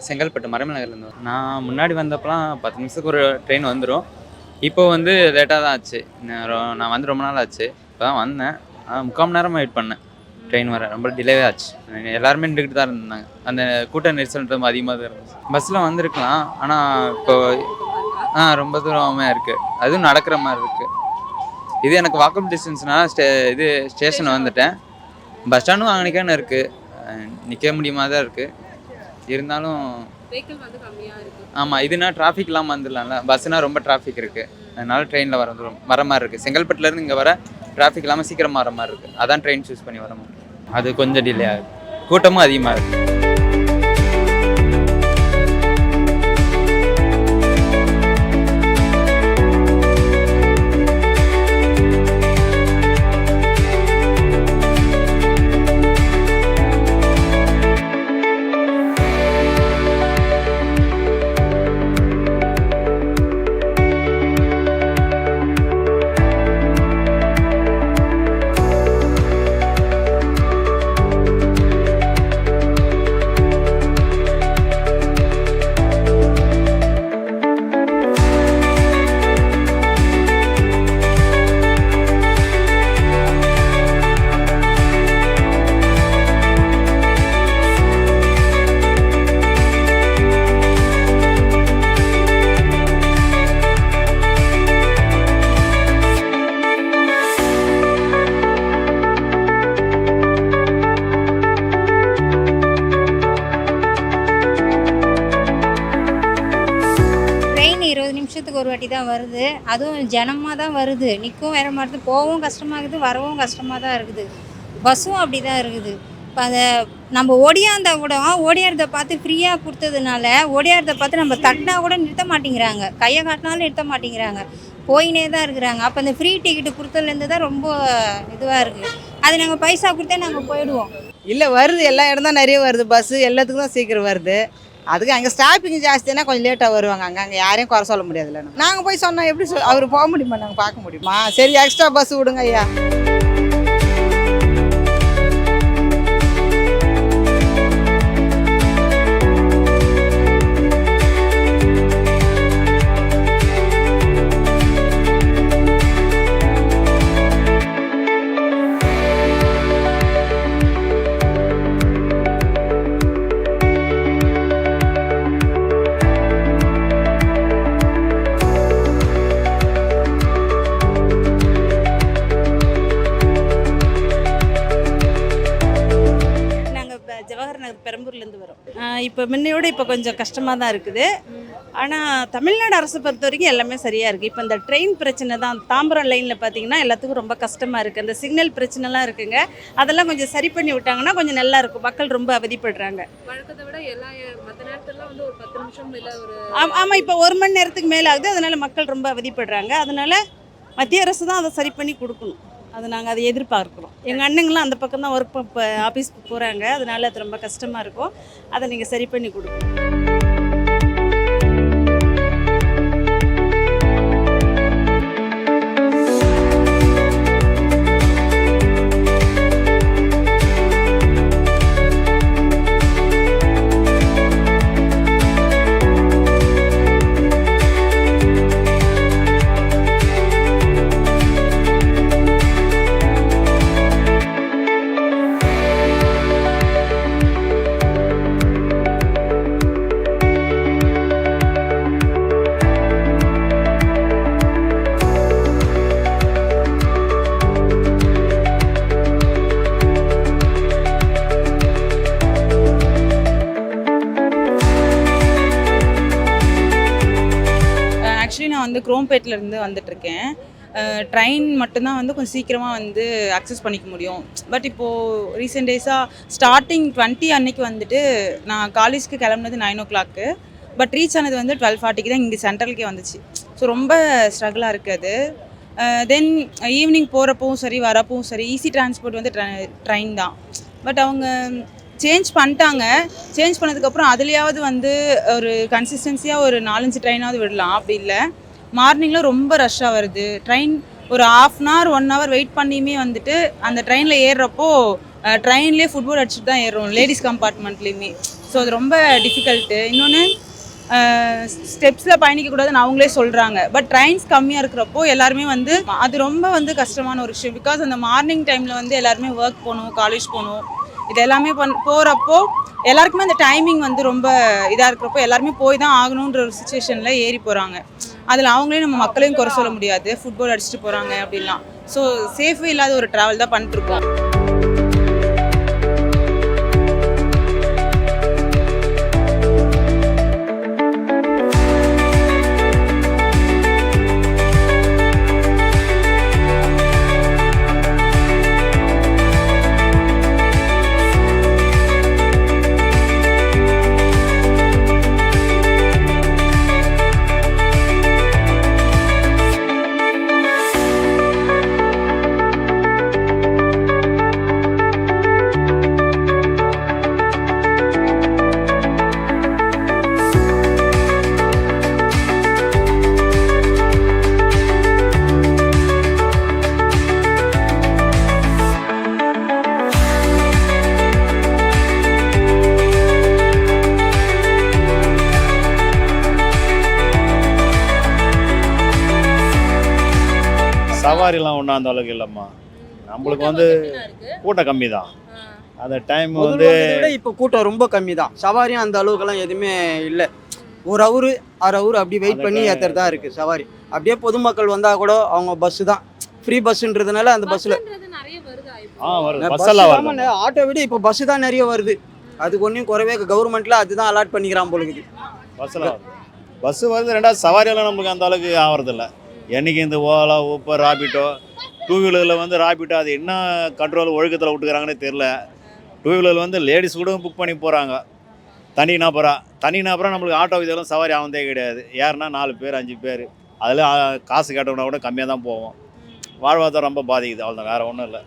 செங்கல்பட்டு மறைமலை நகர்லேருந்து வரேன். நான் முன்னாடி வந்தப்பலாம் 10 நிமிஷத்துக்கு ஒரு ட்ரெயின் வந்துடும். இப்போ வந்து லேட்டாக தான் ஆச்சு. நான் வந்து ரொம்ப நாள் ஆச்சு. இப்போ தான் வந்தேன். 3/4 மணி நேரமாக வெயிட் பண்ணேன் ட்ரெயின் வர. ரொம்ப டிலேவே ஆச்சு. எல்லாருமே நின்றுக்கிட்டு தான் இருந்தாங்க. அந்த கூட்ட நெரிசல்ன்றது அதிகமாக தான் இருந்துச்சு. பஸ்ஸில் வந்திருக்கலாம். ஆனால் இப்போ ரொம்ப தூரமாக இருக்குது. அதுவும் நடக்கிற மாதிரி இருக்குது. இது எனக்கு வாக்கப் டிஸ்டன்ஸ்னால இது ஸ்டேஷன் வந்துட்டேன். பஸ் ஸ்டாண்டும் அங்கனைக்கான இருக்குது. நிற்க முடியுமா தான் இருக்குது. இருந்தாலும் ஆமாம், இதுனா டிராஃபிக் இல்லாமல் வந்துடலாம்ல. பஸ்ஸுனா ரொம்ப டிராஃபிக் இருக்குது. அதனால ட்ரெயினில் வர மாதிரி இருக்குது. செங்கல்பட்டுலேருந்து இங்கே வர டிராஃபிக் இல்லாமல் சீக்கிரமாக வர மாதிரி இருக்குது. அதான் ட்ரெயின் சூஸ் பண்ணி வர மாதிரி. அது கொஞ்சம் டிலே ஆகுது. கூட்டமும் அதிகமாக இருக்குது. நிமிஷத்துக்கு ஒரு வாட்டி தான் வருது. அதுவும் ஜனமாக தான் வருது. நிற்கவும் வேற மாட்டுது. போகவும் கஷ்டமாக இருக்குது, வரவும் கஷ்டமாக தான் இருக்குது. பஸ்ஸும் அப்படி தான் இருக்குது. இப்போ அதை நம்ம ஓடியாந்தா கூட ஓடியாரதை பார்த்து ஃப்ரீயாக கொடுத்ததுனால ஓடியாரதை பார்த்து நம்ம தட்டினா கூட நிறுத்த மாட்டேங்கிறாங்க. கையை காட்டினாலும் நிறுத்த மாட்டேங்கிறாங்க. போயினே தான் இருக்கிறாங்க. அப்போ அந்த ஃப்ரீ டிக்கெட்டு கொடுத்ததுலேருந்து தான் ரொம்ப இதுவாக இருக்குது. அது நாங்கள் பைசா கொடுத்தே நாங்கள் போயிடுவோம். இல்லை வருது, எல்லா இடம் தான் நிறைய வருது. பஸ்ஸு எல்லாத்துக்கும் தான் சீக்கிரம் வருது. அதுக்கு அங்கே ஸ்டாப்பிங் ஜாஸ்தினா கொஞ்சம் லேட்டாக வருவாங்க. அங்கே யாரையும் குறை சொல்ல முடியாதுல்ல. நாங்கள் போய் சொன்னால் எப்படி அவர் போக முடியுமா? நாங்கள் பார்க்க முடியுமா? சரி, எக்ஸ்ட்ரா பஸ் விடுங்க ஐயா. பெரம்பூர்லேருந்து வரும். இப்போ முன்னையோடு இப்போ கொஞ்சம் கஷ்டமாக தான் இருக்குது. ஆனால் தமிழ்நாடு அரசு பொறுத்த வரைக்கும் எல்லாமே சரியாக இருக்குது. இப்போ இந்த ட்ரெயின் பிரச்சனை தான். தாம்பரம் லைனில் பார்த்தீங்கன்னா எல்லாத்துக்கும் ரொம்ப கஷ்டமாக இருக்குது. அந்த சிக்னல் பிரச்சனைலாம் இருக்குங்க. அதெல்லாம் கொஞ்சம் சரி பண்ணி விட்டாங்கன்னா கொஞ்சம் நல்லா இருக்கும். மக்கள் ரொம்ப அவதிப்படுறாங்க. வழக்கத்தை விட எல்லா மற்ற நேரத்துலாம் வந்து ஒரு 10 நிமிஷம் இல்லை ஒரு ஆமாம், இப்போ 1 மணி நேரத்துக்கு மேலே ஆகுது. அதனால் மக்கள் ரொம்ப அவதிப்படுறாங்க. அதனால் மத்திய அரசு தான் அதை சரி பண்ணி கொடுக்கணும். அது நாங்கள் அதை எதிர்பார்க்குறோம். எங்கள் அண்ணங்களாம் அந்த பக்கம் தான் ஒர்க் இப்போ ஆஃபீஸ்க்கு போகிறாங்க. அதனால் அது ரொம்ப கஷ்டமாக இருக்கும். அதை நீங்கள் சரி பண்ணி கொடுக்கணும். நான் வந்து குரோம்பேட்லேருந்து வந்துட்டுருக்கேன். ட்ரெயின் மட்டும்தான் வந்து கொஞ்சம் சீக்கிரமாக வந்து அக்சஸ் பண்ணிக்க முடியும். பட் இப்போது ரீசெண்ட் டேஸாக ஸ்டார்டிங் 20 அன்னைக்கு வந்துட்டு நான் காலேஜ்க்கு கிளம்புனது 9 o'clock. பட் ரீச் ஆனது வந்து 12:40 தான் இங்கே சென்ட்ரலுக்கே வந்துச்சு. ஸோ ரொம்ப ஸ்ட்ரகிளாக இருக்குது. தென் ஈவினிங் போகிறப்பவும் சரி வரப்பவும் சரி ஈஸி டிரான்ஸ்போர்ட் வந்து ட்ரெயின் தான். பட் அவங்க சேஞ்ச் பண்ணிட்டாங்க. சேஞ்ச் பண்ணதுக்கப்புறம் அதுலேயாவது வந்து ஒரு கன்சிஸ்டன்சியாக ஒரு 4-5 ட்ரெயினாவது விடலாம். அப்படி இல்லை, மார்னிங்கில் ரொம்ப ரஷ்ஷாக வருது. ட்ரெயின் ஒரு 1/2 hour 1 hour வெயிட் பண்ணியுமே வந்துட்டு அந்த ட்ரெயினில் ஏறுறப்போ ட்ரெயின்லேயே ஃபுட்பால் அடிச்சுட்டு தான் ஏறுறோம், லேடிஸ் கம்பார்ட்மெண்ட்லேயுமே. ஸோ அது ரொம்ப டிஃபிகல்ட்டு. இன்னொன்று ஸ்டெப்ஸில் பயணிக்கக்கூடாதுன்னு அவங்களே சொல்கிறாங்க. பட் ட்ரெயின்ஸ் கம்மியாக இருக்கிறப்போ எல்லாருமே வந்து அது ரொம்ப வந்து கஷ்டமான ஒரு விஷயம். பிகாஸ் அந்த மார்னிங் டைமில் வந்து எல்லாருமே ஒர்க் போகணும், காலேஜ் போகணும், இது எல்லாமே போகிறப்போ எல்லாருக்குமே அந்த டைமிங் வந்து ரொம்ப இதாக இருக்கிறப்போ எல்லாருமே போய் தான் ஆகணுன்ற ஒரு சுச்சுவேஷனில் ஏறி போகிறாங்க. அதில் அவங்களே நம்ம மக்களையும் குறை சொல்ல முடியாது, ஃபுட்பால் அடிச்சுட்டு போகிறாங்க அப்படின்லாம். ஸோ சேஃபே இல்லாத ஒரு ட்ராவல் தான் பண்ணிட்டுருக்கோம். சவாரிலாம் ஒன்றும் அந்த அளவுக்கு இல்லைம்மா. நம்மளுக்கு வந்து கூட்டம் கம்மி தான். அந்த டைம் வந்து விட இப்போ கூட்டம் ரொம்ப கம்மி தான். சவாரியும் அந்த அளவுக்குலாம் எதுவுமே இல்லை. 1 ஹவர் 1/2 ஹவர் அப்படி வெயிட் பண்ணி ஏற்றுறது தான் இருக்குது சவாரி. அப்படியே பொதுமக்கள் வந்தால் கூட அவங்க பஸ்ஸு தான் ஃப்ரீ பஸ்ஸுன்றதுனால அந்த பஸ்ஸில் நிறைய வருதா வருது, பஸ் எல்லாம் வருது. ஆட்டோ விட இப்போ பஸ்ஸு தான் நிறைய வருது. அதுக்கு ஒன்றும் குறைவே கவர்மெண்ட்டில் அதுதான் அலாட் பண்ணிக்கிறான் பொழுது. பஸ்ஸெல்லாம் பஸ்ஸு வருது. ரெண்டாவது சவாரியெல்லாம் நம்மளுக்கு அந்த அளவுக்கு ஆகிறதில்ல. என்றைக்கு இந்த ஓலா, ஊப்பர், ராபிட்டோ, 2 வீலரில் வந்து ராபிட்டோ அது என்ன கண்ட்ரோல் ஒழுக்கத்தில் விட்டுக்கிறாங்கன்னே தெரில. 2 வீலரில் வந்து லேடிஸ் கூட புக் பண்ணி போகிறாங்க. தனி நபராக நம்மளுக்கு ஆட்டோ இதெல்லாம் சவாரி ஆகுதே கிடையாது. யாருன்னா 4 பேர் 5 பேர், அதில் காசு கேட்டோம்னா கூட கம்மியாக தான் போவோம். வாழ்வாதாரம் ரொம்ப பாதிக்குது, அவ்வளோதான், வேறு ஒன்றும் இல்லை.